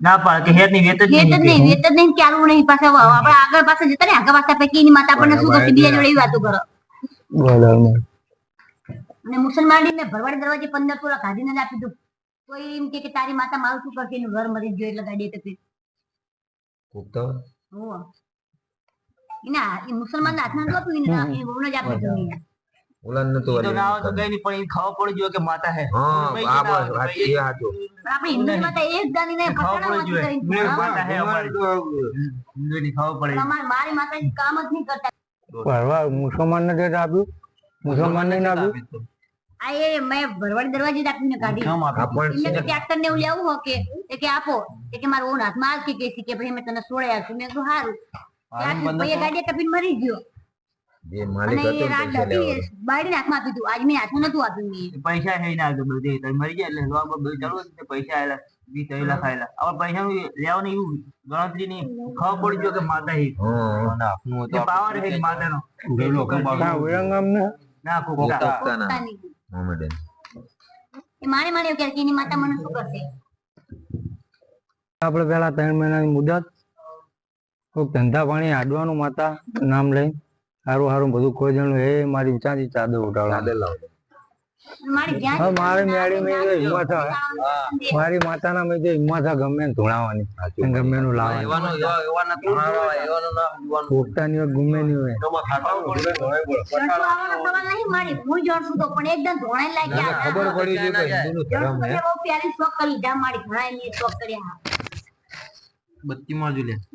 ના પાડ કે હેત ની વેત જ નહીં ચાલુ નહીં પાછા આપણે આગળ પાછા જતા ને આગળ પાછા પૈકી ની માતા આપણને શું કરતી બીજા જોડે વાતો કરો બરાબર અને મુસલમાની ને ભરવાડ દરવાજે 15 તોલા કાઢીને જ આપી દઉં તો એમ કે તારી માતા મારું શું કરશે એનું ઘર મરી ગયો એટલે ગાડી તકલીફ કુકતો હો ઇના એ મુસલમાન ના હાથમાં તો આપી ને એ બોનો જ આપી દઉં ઉલન ન તો તો ના તો કઈ નહીં પણ ખાવા પડી ગયો કે માતા હે હા આ બસ સાચી હાચો આપણે હિન્દુ માતા એક દાની ને ખાવા પડી જોઈએ માતા હે અમારી હિન્દુ ની ખાવા પડે મારી માતા કામ જ નહીં કરતા ભરવા મુસલમાન ને જે આપ્યું મુસલમાન ને આપ્યું આ એ મેં ભરવાડ દરવાજે જ આપીને કાઢી એટલે કે ટ્રેક્ટર ને એવું લેવું હો કે આપો કે મારો ઓન હાથમાં આલ કે કે ભાઈ મેં તને છોડે આપું મેં કીધું સારું ભાઈ ગાડી કપીને મરી ગયો જે માલિક હતો બાયડી હાથમાં આપી દીધું આજ મેં હાથમાં નતું આપ્યું મેં પૈસા હે ના તો બધે તો મરી જાય એટલે લોન માં બધું ચાલુ ને પૈસા આયેલા 20 ખાયેલા હવે પૈસા લેવાનું એવું ગણતરી ની ખાવા પડી ગયો કે માતા હે હા આપનું તો પાવર હે માતા નો વિરંગમ ને ના કોકતા ના મોમેડન એ મારે એવું કે એની માતા મને શું કરશે આપણે પેલા 3 મહિનાની મુદત કોઈક ધંધા પાણી આડવાનું માતા નામ લઈ સારું સારું બધું કોઈ જણું એ મારી ઊંચાથી ચાદર ઉઠાડો મારે મેળી મેં હિંમત મારી માતાના મેં જે હિંમત ગમે ને ધોળાવાની ગમે નું લાવવાની પોતાની હોય ગમે ની હોય ખબર પડી છે કે હિન્દુનું ધર્મ હે બત્તી માં જ લે